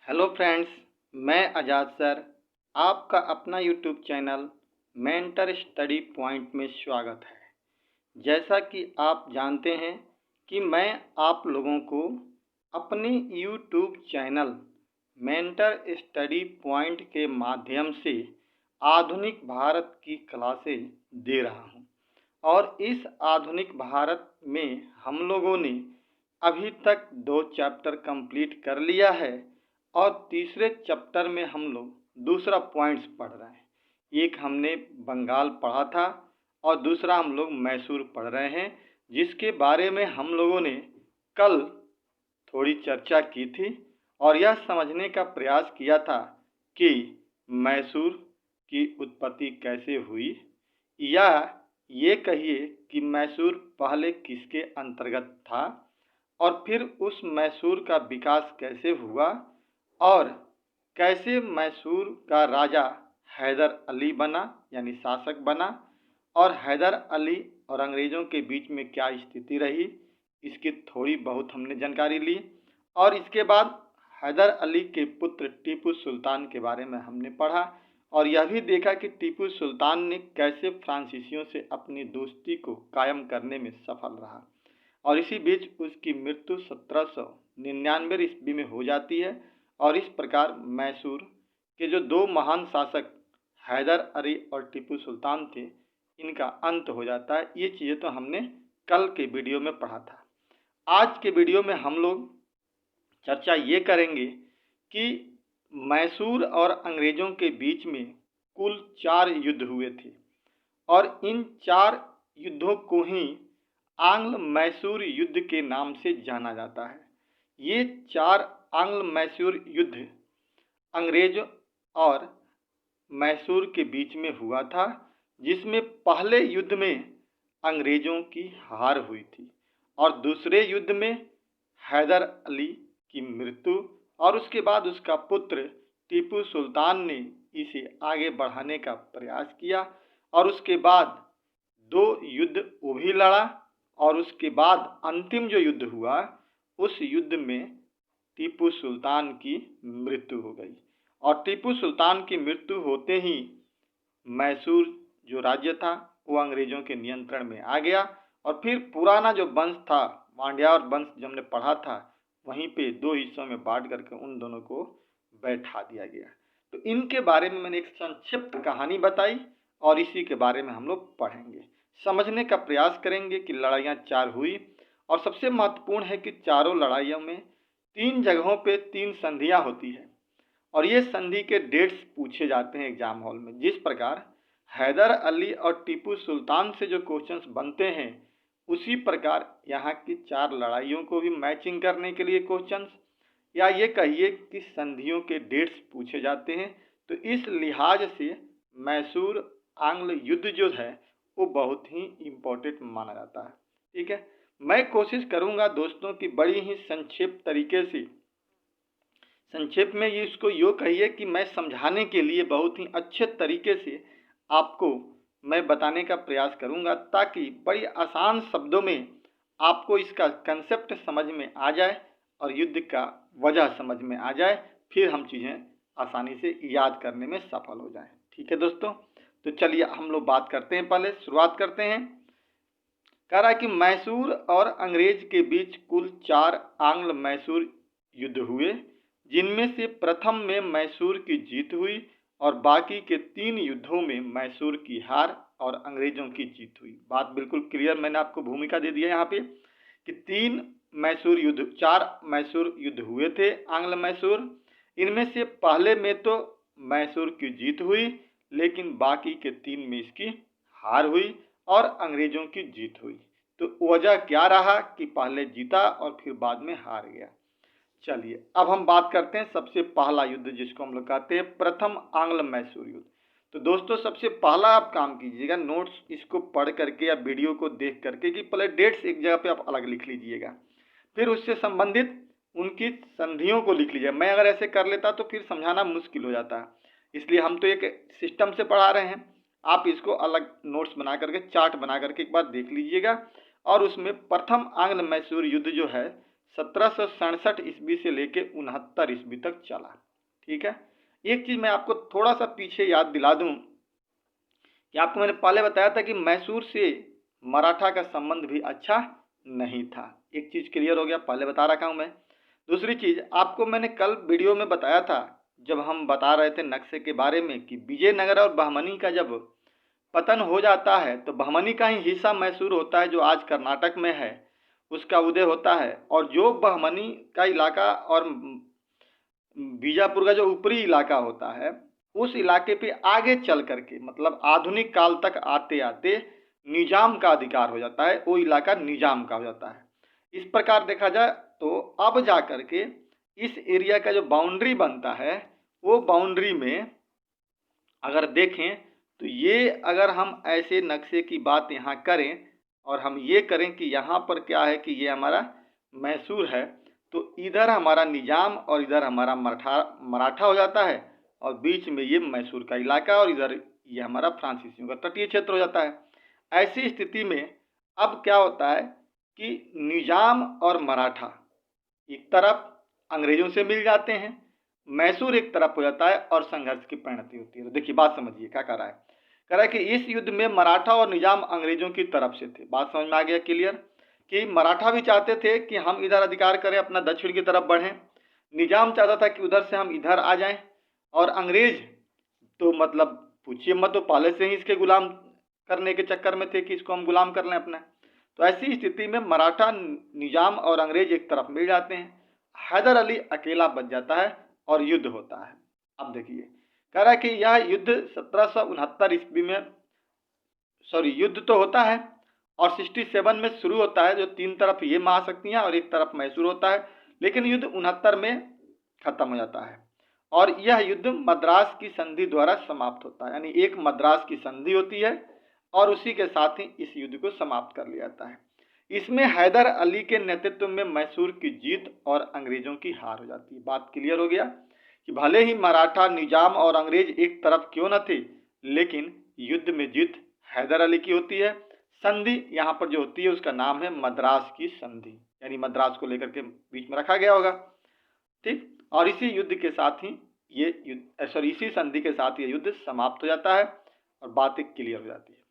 Hello friends, मैं आज़ाद sir आपका अपना YouTube channel mentor study point में स्वागत है। जैसा कि आप जानते हैं कि मैं आप लोगों को अपने YouTube channel mentor study point के माध्यम से आधुनिक भारत की क्लासें दे रहा हूं और इस आधुनिक भारत में हम लोगों ने अभी तक 2 चैप्टर कंप्लीट कर लिया है और तीसरे चैप्टर में हम लोग दूसरा पॉइंट्स पढ़ रहे हैं। एक हमने बंगाल पढ़ा था और दूसरा हम लोग मैसूर पढ़ रहे हैं, जिसके बारे में हम लोगों ने कल थोड़ी चर्चा की थी और यह समझने का प्रयास किया था कि मैसूर की उत्पत्ति कैसे हुई, या ये कहिए कि मैसूर पहले किसके अंतर्गत था और फिर उस मैसूर का विकास कैसे हुआ और कैसे मैसूर का राजा हैदर अली बना, यानी शासक बना, और हैदर अली और अंग्रेज़ों के बीच में क्या स्थिति रही, इसकी थोड़ी बहुत हमने जानकारी ली। और इसके बाद हैदर अली के पुत्र टीपू सुल्तान के बारे में हमने पढ़ा और यह भी देखा कि टीपू सुल्तान ने कैसे फ्रांसीसियों से अपनी दोस्ती को कायम करने में सफल रहा और इसी बीच उसकी मृत्यु 1799 ईस्वी में हो जाती है। और इस प्रकार मैसूर के जो 2 महान शासक हैदर अली और टीपू सुल्तान थे, इनका अंत हो जाता है। ये चीज़ें तो हमने कल के वीडियो में पढ़ा था। आज के वीडियो में हम लोग चर्चा ये करेंगे कि मैसूर और अंग्रेज़ों के बीच में कुल 4 युद्ध हुए थे और इन 4 युद्धों को ही आंग्ल मैसूर युद्ध के नाम से जाना जाता है। ये 4 आंग्ल मैसूर युद्ध अंग्रेज और मैसूर के बीच में हुआ था, जिसमें पहले युद्ध में अंग्रेज़ों की हार हुई थी और दूसरे युद्ध में हैदर अली की मृत्यु और उसके बाद उसका पुत्र टीपू सुल्तान ने इसे आगे बढ़ाने का प्रयास किया और उसके बाद 2 युद्ध वो भी लड़ा और उसके बाद अंतिम जो युद्ध हुआ, उस युद्ध में टीपू सुल्तान की मृत्यु हो गई और टीपू सुल्तान की मृत्यु होते ही मैसूर जो राज्य था वो अंग्रेज़ों के नियंत्रण में आ गया और फिर पुराना जो वंश था, मांड्यार वंश जो हमने पढ़ा था, वहीं पे 2 हिस्सों में बांट करके उन दोनों को बैठा दिया गया। तो इनके बारे में मैंने एक संक्षिप्त कहानी बताई और इसी के बारे में हम लोग पढ़ेंगे, समझने का प्रयास करेंगे कि लड़ाइयाँ 4 हुई और सबसे महत्वपूर्ण है कि चारों लड़ाइयों में 3 जगहों पे 3 संधियाँ होती है और ये संधि के डेट्स पूछे जाते हैं एग्जाम हॉल में। जिस प्रकार हैदर अली और टीपू सुल्तान से जो क्वेश्चंस बनते हैं, उसी प्रकार यहाँ की 4 लड़ाइयों को भी मैचिंग करने के लिए क्वेश्चंस, या ये कहिए कि संधियों के डेट्स पूछे जाते हैं। तो इस लिहाज से मैसूर आंग्ल युद्ध जो है वो बहुत ही इम्पोर्टेंट माना जाता है। ठीक है, मैं कोशिश करूंगा दोस्तों कि बड़ी ही संक्षिप्त तरीके से, संक्षेप में ये इसको यूँ कहिए कि मैं समझाने के लिए बहुत ही अच्छे तरीके से आपको मैं बताने का प्रयास करूंगा, ताकि बड़ी आसान शब्दों में आपको इसका कंसेप्ट समझ में आ जाए और युद्ध का वजह समझ में आ जाए, फिर हम चीज़ें आसानी से याद करने में सफल हो जाएं। ठीक है दोस्तों, तो चलिए हम लोग बात करते हैं, पहले शुरुआत करते हैं। कह रहा है कि मैसूर और अंग्रेज के बीच कुल 4 आंग्ल मैसूर युद्ध हुए, जिनमें से प्रथम में मैसूर की जीत हुई और बाकी के 3 युद्धों में मैसूर की हार और अंग्रेजों की जीत हुई। बात बिल्कुल क्लियर, मैंने आपको भूमिका दे दिया यहाँ पे कि 4 मैसूर युद्ध हुए थे आंग्ल मैसूर। इनमें से पहले में तो मैसूर की जीत हुई, लेकिन बाकी के 3 में इसकी हार हुई और अंग्रेजों की जीत हुई। तो वजह क्या रहा कि पहले जीता और फिर बाद में हार गया। चलिए अब हम बात करते हैं सबसे पहला युद्ध, जिसको हम लोग कहते हैं प्रथम आंग्ल मैसूर युद्ध। तो दोस्तों सबसे पहला आप काम कीजिएगा, नोट्स इसको पढ़ करके या वीडियो को देख करके, कि पहले डेट्स एक जगह पे आप अलग लिख लीजिएगा, फिर उससे संबंधित उनकी संधियों को लिख लीजिए। मैं अगर ऐसे कर लेता तो फिर समझाना मुश्किल हो जाता है, इसलिए हम तो एक सिस्टम से पढ़ा रहे हैं। आप इसको अलग नोट्स बना करके, चार्ट बना करके एक बार देख लीजिएगा और उसमें प्रथम आंग्ल मैसूर युद्ध जो है 1767 ईस्वी से लेके 69 ईस्वी तक चला। ठीक है, एक चीज मैं आपको थोड़ा सा पीछे याद दिला दूं कि आपको मैंने पहले बताया था कि मैसूर से मराठा का संबंध भी अच्छा नहीं था। एक चीज क्लियर हो गया, पहले बता रखा हूं मैं। दूसरी चीज आपको मैंने कल वीडियो में बताया था, जब हम बता रहे थे नक्शे के बारे में, कि विजयनगर और बहमनी का जब पतन हो जाता है तो बहमनी का ही हिस्सा मैसूर होता है, जो आज कर्नाटक में है, उसका उदय होता है। और जो बहमनी का इलाका और बीजापुर का जो ऊपरी इलाका होता है, उस इलाके पे आगे चल करके, मतलब आधुनिक काल तक आते आते निजाम का अधिकार हो जाता है, वो इलाका निजाम का हो जाता है। इस प्रकार देखा जाए तो अब जा करके इस एरिया का जो बाउंड्री बनता है, वो बाउंड्री में अगर देखें तो ये, अगर हम ऐसे नक्शे की बात यहाँ करें और हम ये करें कि यहाँ पर क्या है कि ये हमारा मैसूर है, तो इधर हमारा निजाम और इधर हमारा मराठा हो जाता है, और बीच में ये मैसूर का इलाका, और इधर ये हमारा फ्रांसीसियों का तटीय क्षेत्र हो जाता है। ऐसी स्थिति में अब क्या होता है कि निजाम और मराठा एक तरफ अंग्रेजों से मिल जाते हैं, मैसूर एक तरफ हो जाता है, और संघर्ष की परिणति होती है। तो देखिए बात समझिए क्या कर रहा है। कह रहा है कि इस युद्ध में मराठा और निजाम अंग्रेजों की तरफ से थे। बात समझ में आ गया क्लियर, कि मराठा भी चाहते थे कि हम इधर अधिकार करें, अपना दक्षिण की तरफ बढ़ें, निजाम चाहता था कि उधर से हम इधर आ जाएं, और अंग्रेज तो मतलब पूछिए मत, तो पहले से ही इसके गुलाम करने के चक्कर में थे कि इसको हम गुलाम कर लें अपना। तो ऐसी स्थिति में मराठा, निजाम और अंग्रेज एक तरफ मिल जाते हैं, हैदर अली अकेला बच जाता है और युद्ध होता है। अब देखिए कह रहा है कि यह युद्ध 1769 ईस्वी में, युद्ध तो होता है और 67 में शुरू होता है, जो तीन तरफ ये महाशक्तियां और एक तरफ मैसूर होता है, लेकिन युद्ध 69 में खत्म हो जाता है, और यह युद्ध मद्रास की संधि द्वारा समाप्त होता है। यानी एक मद्रास की संधि होती है और उसी के साथ ही इस युद्ध को समाप्त कर लिया जाता है। इसमें हैदर अली के नेतृत्व में मैसूर की जीत और अंग्रेजों की हार हो जाती है। बात क्लियर हो गया कि भले ही मराठा, निजाम और अंग्रेज एक तरफ क्यों न थे, लेकिन युद्ध में जीत हैदर अली की होती है। संधि यहाँ पर जो होती है उसका नाम है मद्रास की संधि, यानी मद्रास को लेकर के बीच में रखा गया होगा। ठीक, और इसी युद्ध के साथ ही ये युद्ध, इसी संधि के साथ ये युद्ध समाप्त हो जाता है और बातें क्लियर हो जाती है।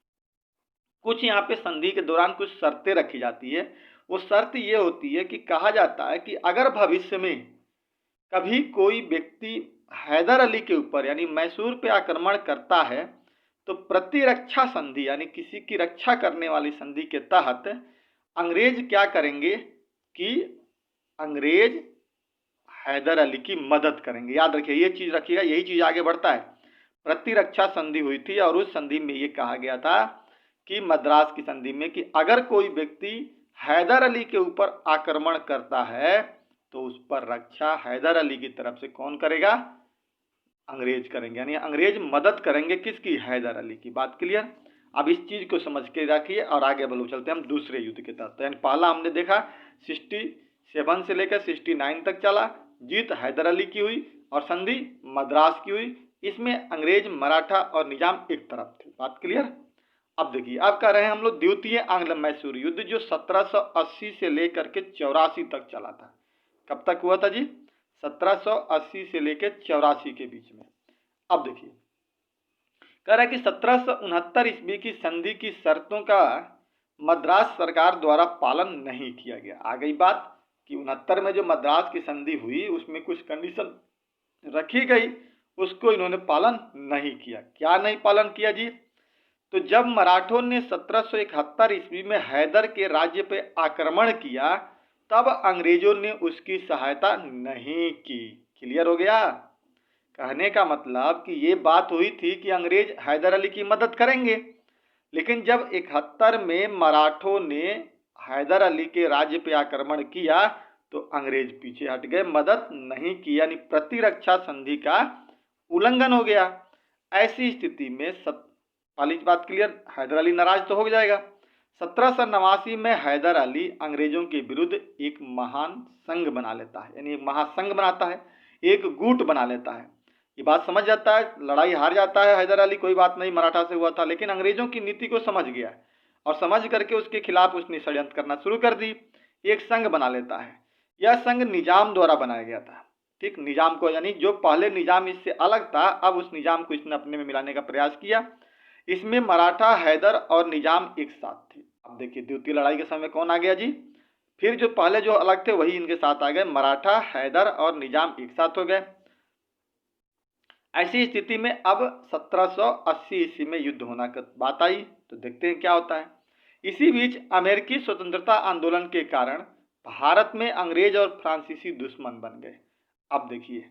कुछ यहाँ पे संधि के दौरान कुछ शर्तें रखी जाती है। वो शर्त ये होती है कि कहा जाता है कि अगर भविष्य में कभी कोई व्यक्ति हैदर अली के ऊपर यानी मैसूर पे आक्रमण करता है, तो प्रतिरक्षा संधि यानी किसी की रक्षा करने वाली संधि के तहत अंग्रेज क्या करेंगे कि अंग्रेज हैदर अली की मदद करेंगे। याद रखिए, ये चीज रखिएगा, यही चीज आगे बढ़ता है। प्रतिरक्षा संधि हुई थी और उस संधि में ये कहा गया था कि मद्रास की संधि में कि अगर कोई व्यक्ति हैदर अली के ऊपर आक्रमण करता है तो उस पर रक्षा हैदर अली की तरफ से कौन करेगा? अंग्रेज करेंगे, यानी अंग्रेज मदद करेंगे किसकी? हैदर अली की। बात क्लियर? अब इस चीज को समझ के रखिए और आगे बढ़ो, चलते हैं हम दूसरे युद्ध के तहत। यानी पहला हमने देखा 67 से लेकर 69 तक चला, जीत हैदर अली की हुई और संधि मद्रास की हुई। इसमें अंग्रेज, मराठा और निजाम एक तरफ थे। बात क्लियर? अब देखिए, अब कह रहे हैं हम लोग द्वितीय आंग्ल मैसूर युद्ध, जो 1780 से लेकर के 84 तक चला था। कब तक हुआ था जी? 1780 से लेकर 84 के बीच में। अब देखिए, कह रहा है कि 1769 ईस्वी की संधि की शर्तों का मद्रास सरकार द्वारा पालन नहीं किया गया। आ गई बात कि 69 में जो मद्रास की संधि हुई उसमें कुछ कंडीशन रखी गई, उसको इन्होंने पालन नहीं किया। क्या नहीं पालन किया जी? तो जब मराठों ने 1771 ईस्वी में हैदर के राज्य पे आक्रमण किया, तब अंग्रेजों ने उसकी सहायता नहीं की। क्लियर हो गया? कहने का मतलब कि ये बात हुई थी कि अंग्रेज हैदर अली की मदद करेंगे, लेकिन जब 71 में मराठों ने हैदर अली के राज्य पे आक्रमण किया तो अंग्रेज पीछे हट गए, मदद नहीं की, यानी प्रतिरक्षा संधि का उल्लंघन हो गया। ऐसी स्थिति में पहली बात क्लियर, हैदर अली नाराज तो हो जाएगा। 1789 में हैदर अली अंग्रेजों के विरुद्ध एक महान संघ बना लेता है, यानी एक महासंघ बनाता है, एक गुट बना लेता है। ये बात समझ जाता है, लड़ाई हार जाता है हैदर अली, कोई बात नहीं, मराठा से हुआ था, लेकिन अंग्रेजों की नीति को समझ गया और समझ करके उसके खिलाफ उसने षड्यंत्र करना शुरू कर दी। एक संघ बना लेता है, यह संघ निजाम द्वारा बनाया गया था। ठीक, निजाम को, यानी जो पहले निजाम इससे अलग था, अब उस निजाम को इसने अपने में मिलाने का प्रयास किया। इसमें मराठा, हैदर और निजाम एक साथ थे। अब देखिए द्वितीय लड़ाई के समय कौन आ गया जी, फिर जो पहले जो अलग थे वही इनके साथ आ गए, मराठा, हैदर और निजाम एक साथ हो गए। ऐसी स्थिति में अब 1780 ईस्वी में युद्ध होना की बात आई, तो देखते हैं क्या होता है। इसी बीच अमेरिकी स्वतंत्रता आंदोलन के कारण भारत में अंग्रेज और फ्रांसीसी दुश्मन बन गए। अब देखिए,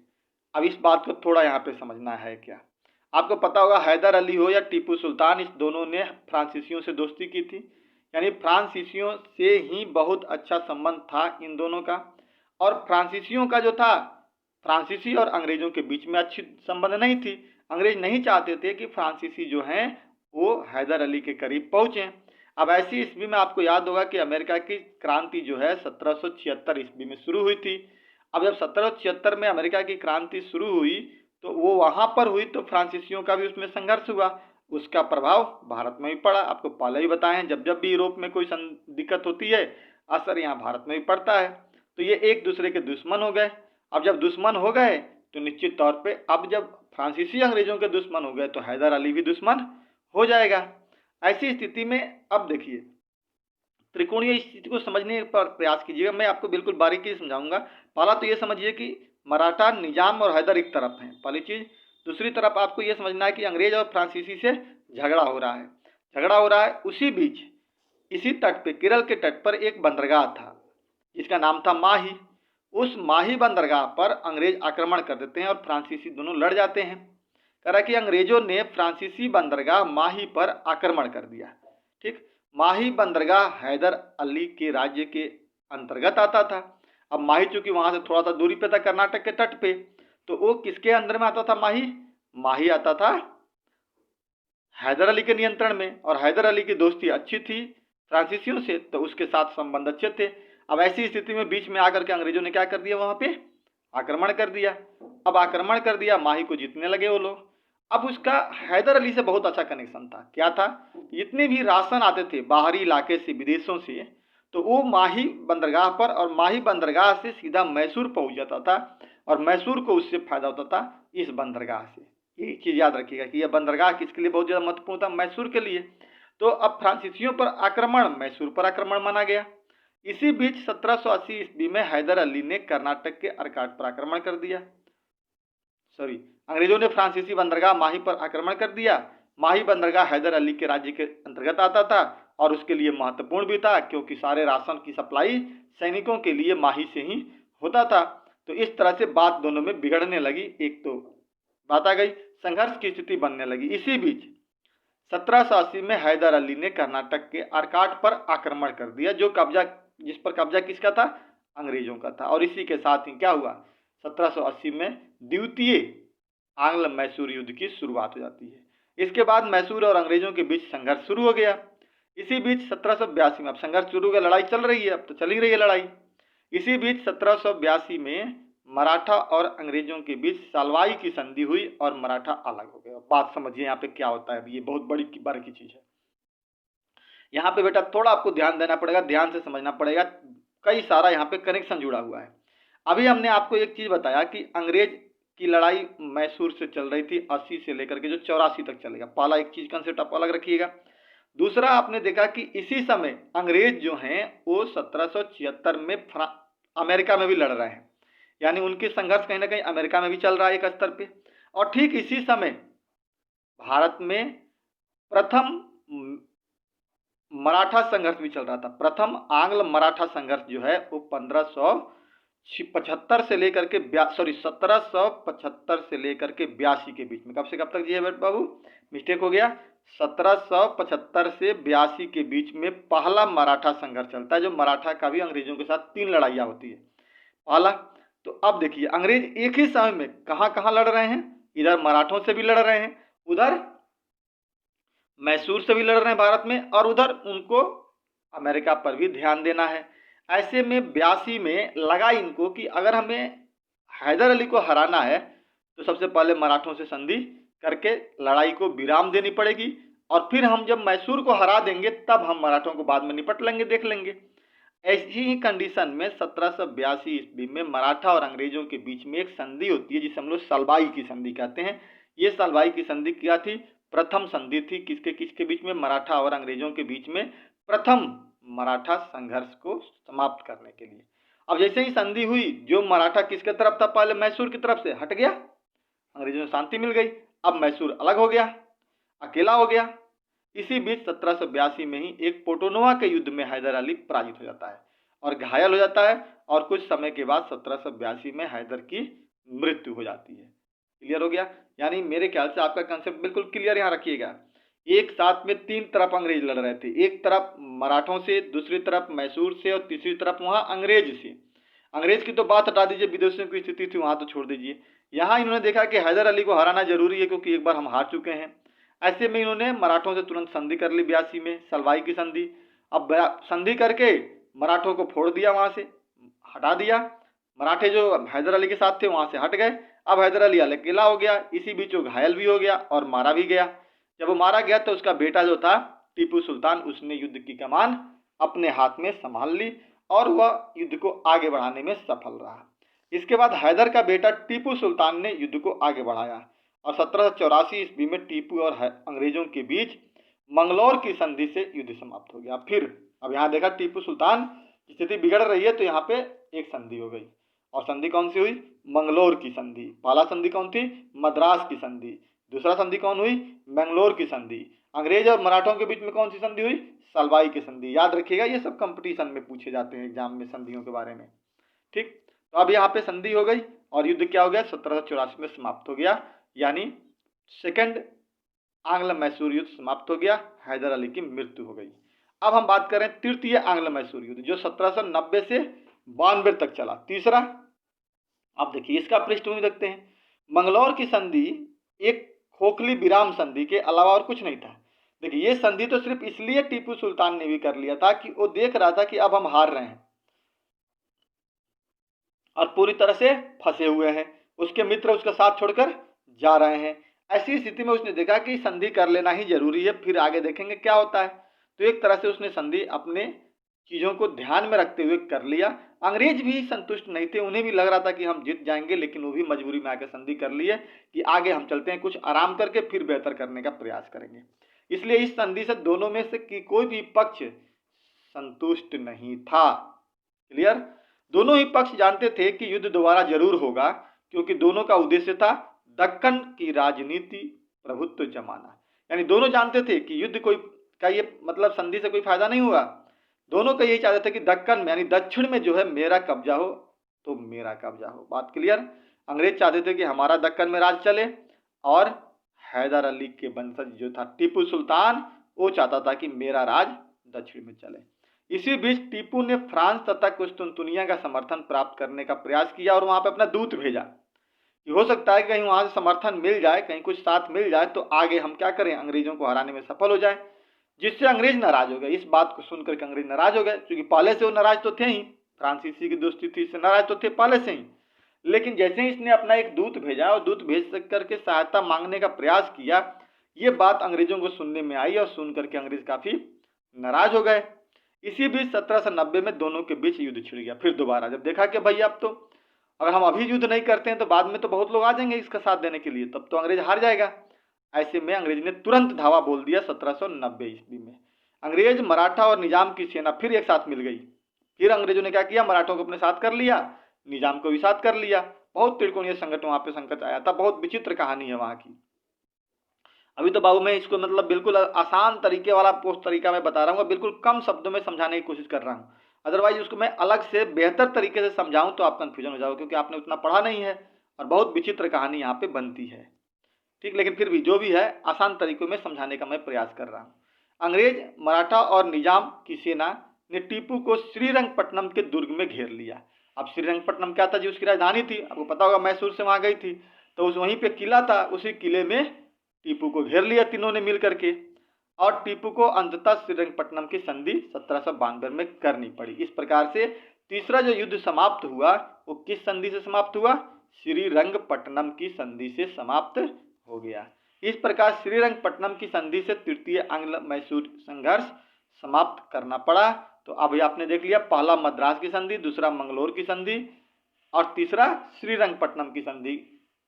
अब इस बात को थोड़ा यहाँ पे समझना है। क्या आपको पता होगा, हैदर अली हो या टीपू सुल्तान, इस दोनों ने फ्रांसीसियों से दोस्ती की थी, यानी फ्रांसीसियों से ही बहुत अच्छा संबंध था इन दोनों का। और फ्रांसीसियों का जो था, फ्रांसीसी और अंग्रेजों के बीच में अच्छी संबंध नहीं थी। अंग्रेज नहीं चाहते थे कि फ्रांसीसी जो हैं वो हैदर अली के करीब पहुँचें। अब ऐसी ईस्वी में आपको याद होगा कि अमेरिका की क्रांति जो है 1776 ईस्वी में शुरू हुई थी। अब जब 1776 में अमेरिका की क्रांति शुरू हुई तो वो वहाँ पर हुई, तो फ्रांसीसियों का भी उसमें संघर्ष हुआ, उसका प्रभाव भारत में भी पड़ा। आपको पहले ही बताए हैं, जब जब भी यूरोप में कोई दिक्कत होती है, असर यहाँ भारत में भी पड़ता है। तो ये एक दूसरे के दुश्मन हो गए। अब जब दुश्मन हो गए तो निश्चित तौर पे अब जब फ्रांसीसी अंग्रेजों के दुश्मन हो गए तो हैदर अली भी दुश्मन हो जाएगा। ऐसी स्थिति में अब देखिए, त्रिकोणीय स्थिति को समझने पर प्रयास कीजिएगा, मैं आपको बिल्कुल बारीकी से समझाऊंगा। पहला तो ये समझिए कि मराठा, निजाम और हैदर एक तरफ हैं, पहली चीज़। दूसरी तरफ आपको ये समझना है कि अंग्रेज और फ्रांसीसी से झगड़ा हो रहा है, झगड़ा हो रहा है। उसी बीच इसी तट पे, केरल के तट पर एक बंदरगाह था जिसका नाम था माही। उस माही बंदरगाह पर अंग्रेज आक्रमण कर देते हैं और फ्रांसीसी दोनों लड़ जाते हैं। कह रहा कि अंग्रेजों ने फ्रांसीसी बंदरगाह माही पर आक्रमण कर दिया। ठीक, माही बंदरगाह हैदर अली के राज्य के अंतर्गत आता था। अब माही चूंकि वहां से थोड़ा सा दूरी पे था, कर्नाटक के तट पे, तो वो किसके अंदर में आता था? माही, माही आता था हैदर अली के नियंत्रण में। और हैदर अली की दोस्ती अच्छी थी फ्रांसीसियों से, तो उसके साथ संबंध अच्छे थे। अब ऐसी स्थिति में बीच में आकर के अंग्रेजों ने क्या कर दिया, वहां पे आक्रमण कर दिया। अब आक्रमण कर दिया, माही को जीतने लगे वो लोग। अब उसका हैदर अली से बहुत अच्छा कनेक्शन था। क्या था? जितने भी राशन आते थे बाहरी इलाके से, विदेशों से, तो वो माही बंदरगाह पर, और माही बंदरगाह से सीधा मैसूर पहुंच जाता था, और मैसूर को उससे फायदा होता था इस बंदरगाह से। ये चीज याद रखिएगा कि यह बंदरगाह किसके लिए बहुत ज्यादा महत्वपूर्ण था? मैसूर के लिए। तो अब फ्रांसीसियों पर आक्रमण, मैसूर पर आक्रमण माना गया। इसी बीच 1780 ईस्वी में हैदर अली ने कर्नाटक के अर्काट पर आक्रमण कर दिया। अंग्रेजों ने फ्रांसीसी बंदरगाह माही पर आक्रमण कर दिया। माही बंदरगाह हैदर अली के राज्य के अंतर्गत आता था और उसके लिए महत्वपूर्ण भी था, क्योंकि सारे राशन की सप्लाई सैनिकों के लिए माही से ही होता था। तो इस तरह से बात दोनों में बिगड़ने लगी। एक तो बात आ गई, संघर्ष की स्थिति बनने लगी। इसी बीच 1780 में हैदर अली ने कर्नाटक के अर्काट पर आक्रमण कर दिया, जिस पर कब्जा किसका था? अंग्रेजों का था। और इसी के साथ ही क्या हुआ, 1780 में द्वितीय आंग्ल मैसूर युद्ध की शुरुआत हो जाती है। इसके बाद मैसूर और अंग्रेजों के बीच संघर्ष शुरू हो गया। इसी बीच 1782 में, अब संघर्ष शुरू हो गया, लड़ाई चल रही है, अब तो चल ही रही है लड़ाई। इसी बीच 1782 में मराठा और अंग्रेजों के बीच सालवाई की संधि हुई और मराठा अलग हो गया। बात समझिए यहाँ पे क्या होता है, ये बहुत बड़ी बारीकी चीज है। यहाँ पे बेटा थोड़ा आपको ध्यान देना पड़ेगा, ध्यान से समझना पड़ेगा, कई सारा यहाँ पे कनेक्शन जुड़ा हुआ है। अभी हमने आपको एक चीज बताया कि अंग्रेज की लड़ाई मैसूर से चल रही थी 80 से लेकर के जो 84 तक चलेगा। पहला एक चीज कंसेप्ट आप अलग रखिएगा। दूसरा आपने देखा कि इसी समय अंग्रेज जो हैं वो 1776 में अमेरिका में भी लड़ रहे हैं, यानी उनकी संघर्ष कहीं ना कहीं अमेरिका में भी चल रहा है एक स्तर पे। और ठीक इसी समय भारत में प्रथम मराठा संघर्ष भी चल रहा था। प्रथम आंग्ल मराठा संघर्ष जो है वो 1775 से लेकर के 1775 से लेकर के 82 के बीच में, कब से कब तक जी है बाबू, मिस्टेक हो गया, 1775 से 82 के बीच में पहला मराठा संघर्ष चलता है, जो मराठा का भी अंग्रेजों के साथ 3 लड़ाइयाँ होती है। पहला तो अब देखिए अंग्रेज एक ही समय में कहाँ कहाँ लड़ रहे हैं, इधर मराठों से भी लड़ रहे हैं, उधर मैसूर से भी लड़ रहे हैं भारत में, और उधर उनको अमेरिका पर भी ध्यान देना है। ऐसे में 82 में लगा इनको कि अगर हमें हैदर अली को हराना है तो सबसे पहले मराठों से संधि करके लड़ाई को विराम देनी पड़ेगी, और फिर हम जब मैसूर को हरा देंगे तब हम मराठों को बाद में निपट लेंगे, देख लेंगे। ऐसी ही कंडीशन में 1782 ईस्वी में मराठा और अंग्रेजों के बीच में एक संधि होती है जिसे हम लोग सलवाई की संधि कहते हैं। ये सलवाई की संधि क्या थी? प्रथम संधि थी। किसके किसके बीच में? मराठा और अंग्रेजों के बीच में, प्रथम मराठा संघर्ष को समाप्त करने के लिए। अब जैसे ही संधि हुई, जो मराठा किसके तरफ था? पहले मैसूर की तरफ से हट गया, अंग्रेजों में शांति मिल गई। अब मैसूर अलग हो गया, अकेला हो गया। इसी बीच 1782 में ही एक पोटोनोवा के युद्ध में हैदर अली पराजित हो जाता है और घायल हो जाता है, और कुछ समय के बाद 1782 में हैदर की मृत्यु हो जाती है। क्लियर हो गया? यानी मेरे ख्याल से आपका कंसेप्ट बिल्कुल क्लियर यहाँ रखिएगा। एक साथ में तीन तरफ अंग्रेज लड़ रहे थे, एक तरफ मराठों से, दूसरी तरफ मैसूर से, और तीसरी तरफ वहाँ अंग्रेज से। अंग्रेज की तो बात हटा दीजिए, विदेशियों की स्थिति थी वहाँ तो छोड़ दीजिए। यहाँ इन्होंने देखा कि हैदर अली को हराना जरूरी है क्योंकि एक बार हम हार चुके हैं। ऐसे में इन्होंने मराठों से तुरंत संधि कर ली 82 में, सलवाई की संधि। अब संधि करके मराठों को फोड़ दिया, वहां से हटा दिया। मराठे जो हैदर अली के साथ थे वहां से हट गए। अब हैदर अली अकेला हो गया। इसी बीच वो घायल भी हो गया और मारा भी गया। जब वो मारा गया तो उसका बेटा जो था टीपू सुल्तान, उसने युद्ध की कमान अपने हाथ में संभाल ली और वह युद्ध को आगे बढ़ाने में सफल रहा। इसके बाद हैदर का बेटा टीपू सुल्तान ने युद्ध को आगे बढ़ाया और 1784 ईस्वी में टीपू और अंग्रेजों के बीच मंगलौर की संधि से युद्ध समाप्त हो गया। फिर अब यहाँ देखा टीपू सुल्तान की स्थिति बिगड़ रही है तो यहाँ पे एक संधि हो गई, और संधि कौन सी हुई? मंगलौर की संधि। पहला संधि कौन थी? मद्रास की संधि। दूसरा संधि कौन हुई? मंगलौर की संधि। अंग्रेज और मराठों के बीच में कौन सी संधि हुई? सलवाई की संधि। याद रखिएगा, ये सब कंपटीशन में पूछे जाते हैं एग्जाम में संधियों के बारे में। ठीक, तो अब यहाँ पे संधि हो गई और युद्ध क्या हो गया? 1784 में समाप्त हो गया, यानी सेकंड आंग्ल मैसूर युद्ध समाप्त हो गया, हैदर अली की मृत्यु हो गई। अब हम बात करें तृतीय आंग्ल मैसूर युद्ध जो 1790 से 92 तक चला, तीसरा। अब देखिए इसका पृष्ठभूमि देखते हैं। मंगलौर की संधि एक खोखली विराम संधि के अलावा और कुछ नहीं था। देखिए ये संधि तो सिर्फ इसलिए टीपू सुल्तान ने भी कर लिया था कि वो देख रहा था कि अब हम हार रहे हैं और पूरी तरह से फंसे हुए हैं, उसके मित्र उसका साथ छोड़कर जा रहे हैं। ऐसी स्थिति में उसने देखा कि संधि कर लेना ही जरूरी है, फिर आगे देखेंगे क्या होता है। तो एक तरह से उसने संधि अपने चीज़ों को ध्यान में रखते हुए कर लिया। अंग्रेज भी संतुष्ट नहीं थे, उन्हें भी लग रहा था कि हम जीत जाएंगे, लेकिन वो भी मजबूरी में आकर संधि कर लिए कि आगे हम चलते हैं, कुछ आराम करके फिर बेहतर करने का प्रयास करेंगे। इसलिए इस संधि से दोनों में से कि कोई भी पक्ष संतुष्ट नहीं था। क्लियर? दोनों ही पक्ष जानते थे कि युद्ध दोबारा जरूर होगा, क्योंकि दोनों का उद्देश्य था दक्कन की राजनीति प्रभुत्व जमाना। यानी दोनों जानते थे कि युद्ध कोई का ये मतलब संधि से कोई फायदा नहीं हुआ। दोनों का यही चाहते थे कि दक्कन में यानी दक्षिण में जो है मेरा कब्जा हो तो मेरा कब्जा हो। बात क्लियर? अंग्रेज चाहते थे कि हमारा दक्कन में राज चले, और हैदर अली के वंशज जो था टीपू सुल्तान, वो चाहता था कि मेरा राज दक्षिण में चले। इसी बीच टीपू ने फ्रांस तथा कुस्तुनतुनिया का समर्थन प्राप्त करने का प्रयास किया और वहां पर अपना दूत भेजा कि हो सकता है कहीं वहां से समर्थन मिल जाए, कहीं कुछ साथ मिल जाए तो आगे हम क्या करें, अंग्रेजों को हराने में सफल हो जाए। जिससे अंग्रेज नाराज हो गए। इस बात को सुनकर के अंग्रेज नाराज हो गए, क्योंकि पहले से वो नाराज तो थे ही, फ्रांसीसी की दोस्ती थी, इससे नाराज तो थे पहले से ही। लेकिन जैसे ही इसने अपना एक दूत भेजा और दूत भेज करके सहायता मांगने का प्रयास किया, ये बात अंग्रेजों को सुनने में आई और सुन करके अंग्रेज काफी नाराज हो गए। इसी बीच 1790 में दोनों के बीच युद्ध छिड़ गया। फिर दोबारा जब देखा कि भाई अब तो अगर हम अभी युद्ध नहीं करते हैं तो बाद में तो बहुत लोग आ जाएंगे इसका साथ देने के लिए, तब तो अंग्रेज हार जाएगा। ऐसे में अंग्रेज ने तुरंत धावा बोल दिया 1790 ईस्वी में। अंग्रेज, मराठा और निजाम की सेना फिर एक साथ मिल गई। फिर अंग्रेजों ने क्या किया, मराठों को अपने साथ कर लिया, निजाम को भी साथ कर लिया। बहुत त्रिकोणीय संकट वहां पे संकट आया था, बहुत विचित्र कहानी है वहां की। अभी तो बाबू मैं इसको मतलब बिल्कुल आसान तरीके वाला पोस्ट तरीका मैं बता रहा हूँ, बिल्कुल कम शब्दों में समझाने की कोशिश कर रहा हूँ। अदरवाइज उसको मैं अलग से बेहतर तरीके से समझाऊं तो आप कंफ्यूजन हो जाओगे, क्योंकि आपने उतना पढ़ा नहीं है और बहुत विचित्र कहानी यहाँ पे बनती है। ठीक, लेकिन फिर भी जो भी है आसान तरीकों में समझाने का मैं प्रयास कर रहा हूँ। अंग्रेज, मराठा और निजाम की सेना ने टीपू को श्रीरंगपट्टनम के दुर्ग में घेर लिया। अब श्रीरंगपट्टनम क्या था जी, उसकी राजधानी थी, आपको पता होगा मैसूर से वहां गई थी, तो उस वहीं पे किला था, उसी किले में टीपू को घेर लिया तीनों ने मिल करके, और टीपू को अंततः श्रीरंगपट्टनम की संधि 1792 में करनी पड़ी। इस प्रकार से तीसरा जो युद्ध समाप्त हुआ वो किस संधि से समाप्त हुआ, श्रीरंगपट्टनम की संधि से समाप्त हो गया। इस प्रकार श्रीरंगपट्टनम की संधि से तृतीय आंग्ल मैसूर संघर्ष समाप्त करना पड़ा तो अभी आपने देख लिया, पहला मद्रास की संधि, दूसरा मंगलोर की संधि और तीसरा श्रीरंगपट्टनम की संधि।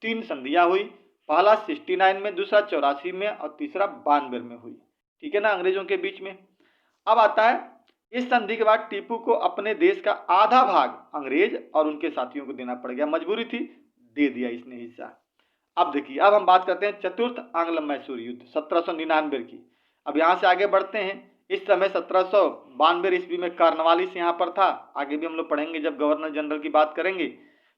3 संधियां हुई, पहला 69 में, दूसरा 84 में और तीसरा 92 में हुई। ठीक है ना, अंग्रेजों के बीच में। अब आता है, इस संधि के बाद टीपू को अपने देश का आधा भाग अंग्रेज और उनके साथियों को देना पड़ गया, मजबूरी थी, दे दिया इसने हिस्सा। अब देखिए, अब हम बात करते हैं चतुर्थ आंग्ल मैसूर युद्ध 1799 की। अब यहाँ से आगे बढ़ते हैं। इस समय 1792 ईस्वी में कार्नवालिस यहाँ पर था, आगे भी हम लोग पढ़ेंगे जब गवर्नर जनरल की बात करेंगे।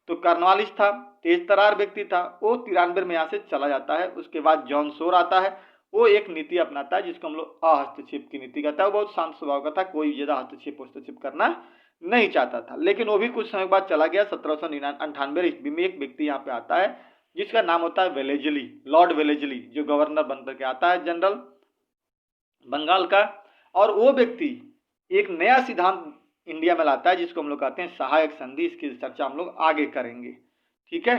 तो कार्नवालिस था, तेज तरार व्यक्ति था, वो 93 में यहाँ से चला जाता है। उसके बाद जॉन शोर आता है, वो एक नीति अपनाता है जिसको हम लोग अहस्तक्षेप की नीति कहता है। वो बहुत शांत स्वभाव का था, कोई ज्यादा हस्तक्षेप करना नहीं चाहता था, लेकिन वो भी कुछ समय बाद चला गया। 1798 ईस्वी में एक व्यक्ति यहाँ पे आता है जिसका नाम होता है वेलेजली, लॉर्ड वेलेजली, जो गवर्नर बनकर के आता है जनरल बंगाल का। और वो व्यक्ति एक नया सिद्धांत इंडिया में लाता है जिसको हम लोग कहते हैं सहायक संधि। इसकी चर्चा हम लोग आगे करेंगे। ठीक है,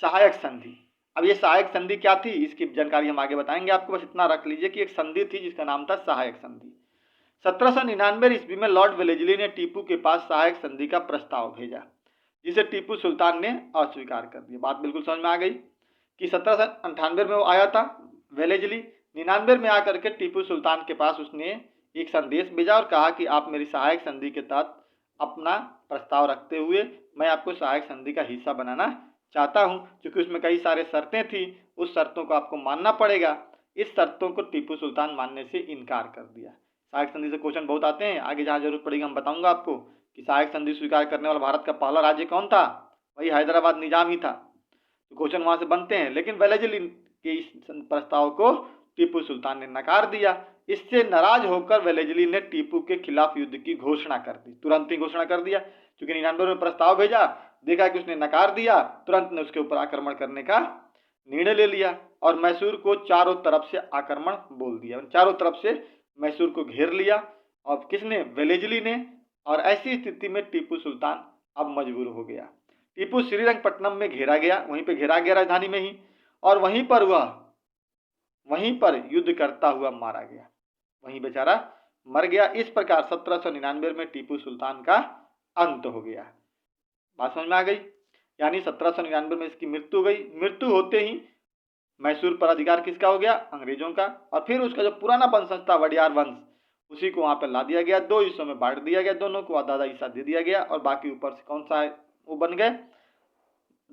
सहायक संधि। अब ये सहायक संधि क्या थी, इसकी जानकारी हम आगे बताएंगे आपको। बस इतना रख लीजिए कि एक संधि थी जिसका नाम था सहायक संधि। 1799 ईस्वी में लॉर्ड वेलेजली ने टीपू के पास सहायक संधि का प्रस्ताव भेजा, जिसे टीपू सुल्तान ने अस्वीकार कर दिया। बात बिल्कुल समझ में आ गई कि 1798 में वो आया था वेलेजली, 99 में आकर के टीपू सुल्तान के पास उसने एक संदेश भेजा और कहा कि आप मेरी सहायक संधि के तहत अपना प्रस्ताव रखते हुए मैं आपको सहायक संधि का हिस्सा बनाना चाहता हूं। क्योंकि उसमें कई सारे शर्तें थी, उस शर्तों को आपको मानना पड़ेगा। इस शर्तों को टीपू सुल्तान मानने से इनकार कर दिया। सहायक संधि से क्वेश्चन बहुत आते हैं, आगे जहाँ जरूरत पड़ेगी हम बताऊंगा आपको कि सहायक संधि स्वीकार करने वाला भारत का पहला राज्य कौन था। वही हैदराबाद निजाम ही था। तो क्वेश्चन वहां से बनते हैं, लेकिन वेलेजली के इस प्रस्ताव को टीपू सुल्तान ने नकार दिया। इससे नाराज होकर वेलेजली ने टीपू के खिलाफ युद्ध की घोषणा कर दी, तुरंत ही घोषणा कर दिया। क्योंकि 99 में प्रस्ताव भेजा, देखा कि उसने नकार दिया, तुरंत ने उसके ऊपर आक्रमण करने का निर्णय ले लिया और मैसूर को चारों तरफ से आक्रमण बोल दिया। चारों तरफ से मैसूर को घेर लिया और किसने, वेलेजली ने। और ऐसी स्थिति में टीपू सुल्तान अब मजबूर हो गया। टीपू श्रीरंगपट्टनम में घेरा गया, वहीं पे घेरा गया राजधानी में ही, और वहीं पर युद्ध करता हुआ मारा गया, वहीं बेचारा मर गया। इस प्रकार 1799 में टीपू सुल्तान का अंत हो गया। बात समझ में आ गई। यानी 1799 में इसकी मृत्यु हो गई। मृत्यु होते ही मैसूर पर अधिकार किसका हो गया, अंग्रेजों का। और फिर उसका जो पुराना वंशज था वडियार वंश, उसी को वहां पर ला दिया गया, 2 हिस्सों में बांट दिया गया, दोनों को आधा आधा हिस्सा दे दिया गया और बाकी ऊपर से कौन सा है वो बन गए,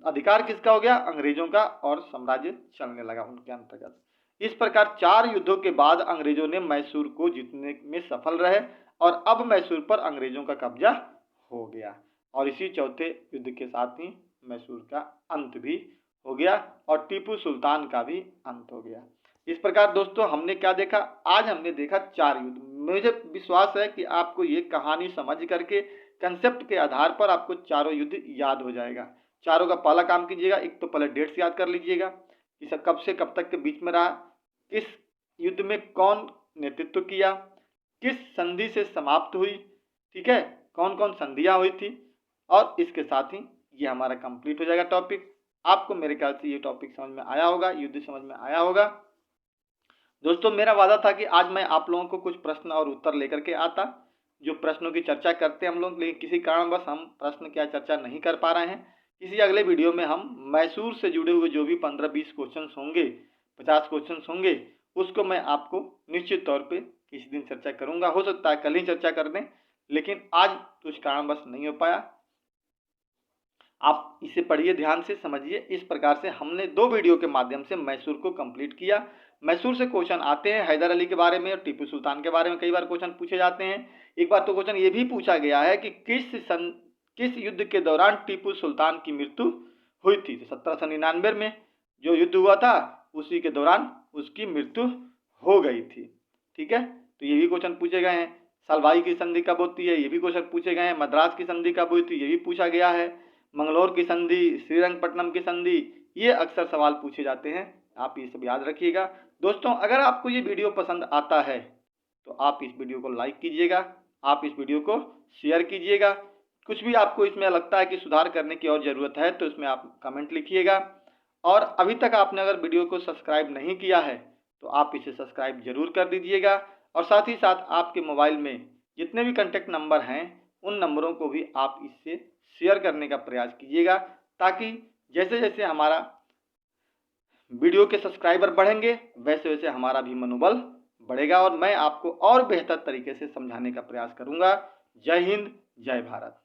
अधिकार किसका हो गया, अंग्रेजों का, और साम्राज्य चलने लगा उनके अंतर्गत। इस प्रकार 4 युद्धों के बाद अंग्रेजों ने मैसूर को जीतने में सफल रहे और अब मैसूर पर अंग्रेजों का कब्जा हो गया। और इसी चौथे युद्ध के साथ ही मैसूर का अंत भी हो गया और टीपू सुल्तान का भी अंत हो गया। इस प्रकार दोस्तों हमने क्या देखा, आज हमने देखा 4 युद्ध। मुझे विश्वास है कि आपको ये कहानी समझ करके कंसेप्ट के आधार पर आपको चारों युद्ध याद हो जाएगा। चारों का पहला काम कीजिएगा, एक तो पहले डेट्स याद कर लीजिएगा कि सब कब से कब तक के बीच में रहा, किस युद्ध में कौन नेतृत्व किया, किस संधि से समाप्त हुई, ठीक है, कौन कौन संधियां हुई थी। और इसके साथ ही ये हमारा कंप्लीट हो जाएगा टॉपिक। आपको मेरे ख्याल से ये टॉपिक समझ में आया होगा, युद्ध समझ में आया होगा। दोस्तों मेरा वादा था कि आज मैं आप लोगों को कुछ प्रश्न और उत्तर लेकर के आता, जो प्रश्नों की चर्चा करते हैं हम लोग, लेकिन किसी कारणवश हम प्रश्न की चर्चा नहीं कर पा रहे हैं। किसी अगले वीडियो में हम मैसूर से जुड़े हुए जो भी 15-20 क्वेश्चन होंगे, 50 क्वेश्चन होंगे, उसको मैं आपको निश्चित तौर पे किसी दिन चर्चा करूंगा। हो सकता है कल ही चर्चा कर दें, लेकिन आज कुछ कारणवश नहीं हो पाया। आप इसे पढ़िए, ध्यान से समझिए। इस प्रकार से हमने 2 वीडियो के माध्यम से मैसूर को कंप्लीट किया। मैसूर से क्वेश्चन आते हैं, हैदर अली के बारे में और टीपू सुल्तान के बारे में कई बार क्वेश्चन पूछे जाते हैं। एक बार तो क्वेश्चन ये भी पूछा गया है कि किस युद्ध के दौरान टीपू सुल्तान की मृत्यु हुई थी। तो 1799 में जो युद्ध हुआ था उसी के दौरान उसकी मृत्यु हो गई थी। ठीक है, तो ये भी क्वेश्चन पूछे गए हैं। सलवाई की संधि कब होती है, ये भी क्वेश्चन पूछे गए हैं। मद्रास की संधि कब हुई थी, ये भी पूछा गया है। मंगलोर की संधि, श्रीरंगपट्टनम की संधि, ये अक्सर सवाल पूछे जाते हैं। आप ये सब याद रखिएगा। दोस्तों अगर आपको ये वीडियो पसंद आता है तो आप इस वीडियो को लाइक कीजिएगा, आप इस वीडियो को शेयर कीजिएगा। कुछ भी आपको इसमें लगता है कि सुधार करने की और ज़रूरत है तो इसमें आप कमेंट लिखिएगा। और अभी तक आपने अगर वीडियो को सब्सक्राइब नहीं किया है तो आप इसे सब्सक्राइब जरूर कर दीजिएगा। और साथ ही साथ आपके मोबाइल में जितने भी कॉन्टैक्ट नंबर हैं उन नंबरों को भी आप इससे शेयर करने का प्रयास कीजिएगा, ताकि जैसे जैसे हमारा वीडियो के सब्सक्राइबर बढ़ेंगे वैसे वैसे हमारा भी मनोबल बढ़ेगा और मैं आपको और बेहतर तरीके से समझाने का प्रयास करूंगा। जय हिंद, जय भारत।